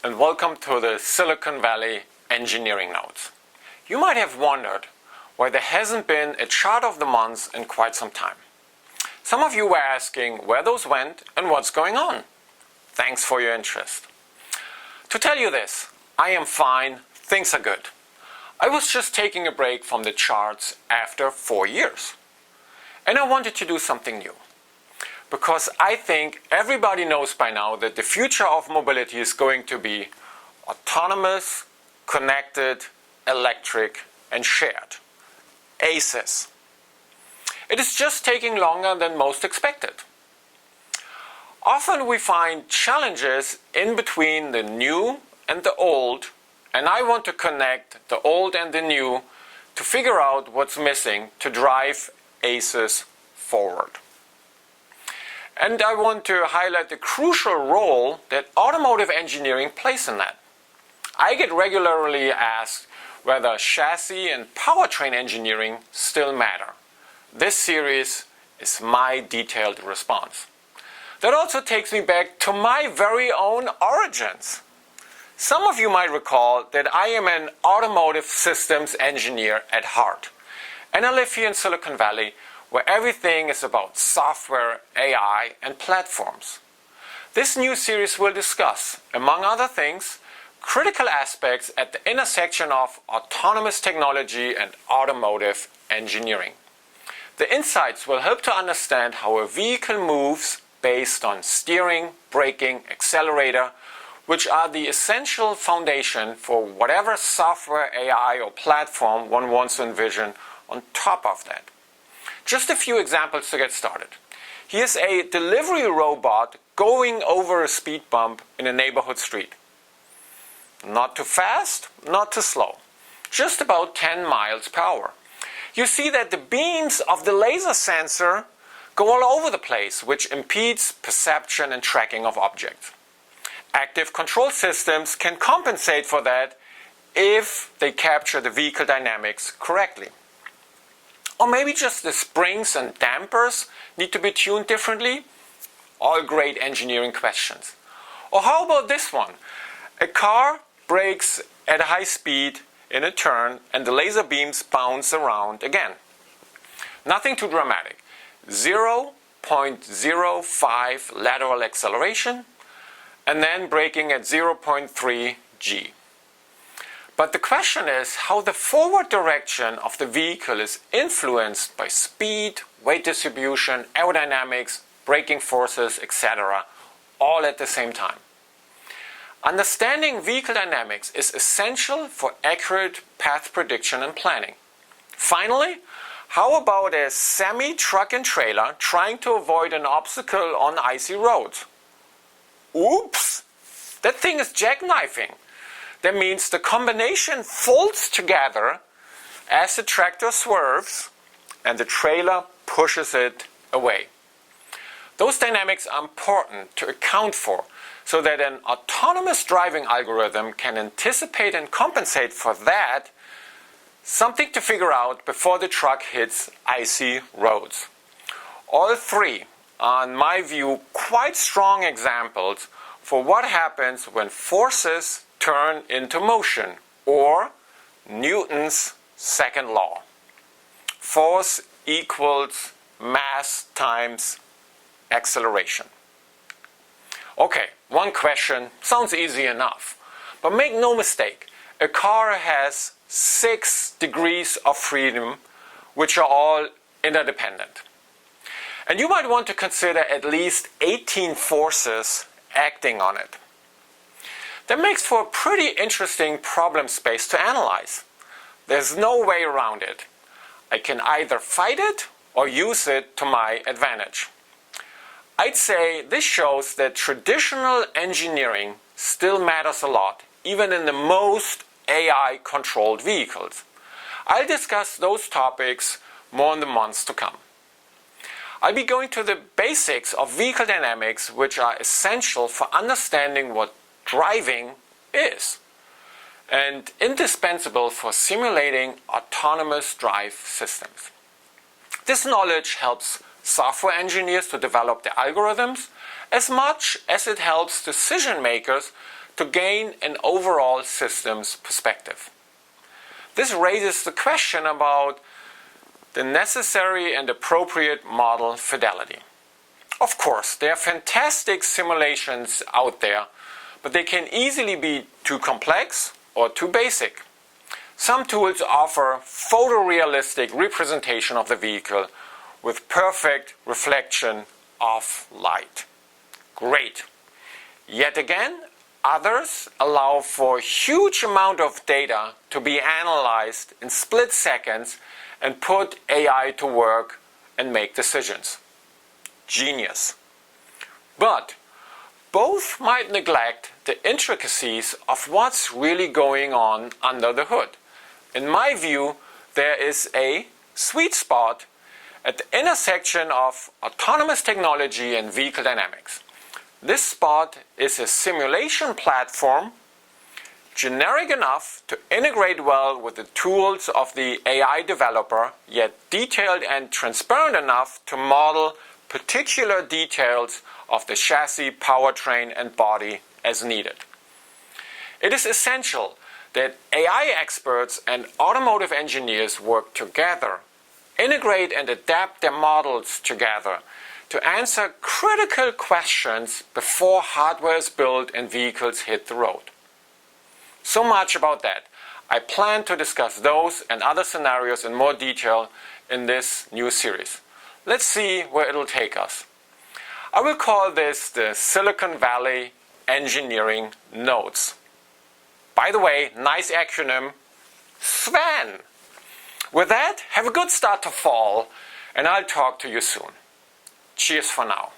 and welcome to the Silicon Valley Engineering Notes. You might have wondered why there hasn't been a chart of the months in quite some time. Some of you were asking where those went and what's going on. Thanks for your interest. To tell you this, I am fine, things are good. I was just taking a break from the charts after 4 years. And I wanted to do something new. Because I think everybody knows by now that the future of mobility is going to be autonomous, connected, electric, and shared. ACES. It is just taking longer than most expected. Often we find challenges in between the new and the old, and I want to connect the old and the new to figure out what's missing to drive ACES forward. And I want to highlight the crucial role that automotive engineering plays in that. I get regularly asked whether chassis and powertrain engineering still matter. This series is my detailed response. That also takes me back to my very own origins. Some of you might recall that I am an automotive systems engineer at heart. And I live here in Silicon Valley, where everything is about software, AI, and platforms. This new series will discuss, among other things, critical aspects at the intersection of autonomous technology and automotive engineering. The insights will help to understand how a vehicle moves based on steering, braking, accelerator, which are the essential foundation for whatever software, AI, or platform one wants to envision on top of that. Just a few examples to get started. Here's a delivery robot going over a speed bump in a neighborhood street. Not too fast, not too slow. Just about 10 miles per hour. You see that the beams of the laser sensor go all over the place, which impedes perception and tracking of objects. Active control systems can compensate for that if they capture the vehicle dynamics correctly. Or maybe just the springs and dampers need to be tuned differently? All great engineering questions. Or how about this one? A car brakes at high speed in a turn and the laser beams bounce around again. Nothing too dramatic. 0.05 lateral acceleration and then braking at 0.3 G. But the question is how the forward direction of the vehicle is influenced by speed, weight distribution, aerodynamics, braking forces, etc., all at the same time. Understanding vehicle dynamics is essential for accurate path prediction and planning. Finally, how about a semi-truck and trailer trying to avoid an obstacle on icy roads? Oops! That thing is jackknifing. That means the combination folds together as the tractor swerves and the trailer pushes it away. Those dynamics are important to account for so that an autonomous driving algorithm can anticipate and compensate for that, something to figure out before the truck hits icy roads. All three are, in my view, quite strong examples for what happens when forces turn into motion, or Newton's second law. Force equals mass times acceleration. Okay, one question sounds easy enough, but make no mistake, a car has 6 degrees of freedom, which are all interdependent. And you might want to consider at least 18 forces acting on it. That makes for a pretty interesting problem space to analyze. There's no way around it. I can either fight it or use it to my advantage. I'd say this shows that traditional engineering still matters a lot, even in the most AI-controlled vehicles. I'll discuss those topics more in the months to come. I'll be going to the basics of vehicle dynamics, which are essential for understanding what driving is, and indispensable for simulating autonomous drive systems. This knowledge helps software engineers to develop their algorithms as much as it helps decision makers to gain an overall systems perspective. This raises the question about the necessary and appropriate model fidelity. Of course, there are fantastic simulations out there, but they can easily be too complex or too basic. Some tools offer photorealistic representation of the vehicle with perfect reflection of light. Great. Yet again, others allow for a huge amount of data to be analyzed in split seconds and put AI to work and make decisions. Genius. But both might neglect the intricacies of what's really going on under the hood. In my view, there is a sweet spot at the intersection of autonomous technology and vehicle dynamics. This spot is a simulation platform generic enough to integrate well with the tools of the AI developer, yet detailed and transparent enough to model particular details of the chassis, powertrain, and body as needed. It is essential that AI experts and automotive engineers work together, integrate and adapt their models together to answer critical questions before hardware is built and vehicles hit the road. So much about that. I plan to discuss those and other scenarios in more detail in this new series. Let's see where it'll take us. I will call this the Silicon Valley Engineering Nodes. By the way, nice acronym, Sven. With that, have a good start to fall, and I'll talk to you soon. Cheers for now.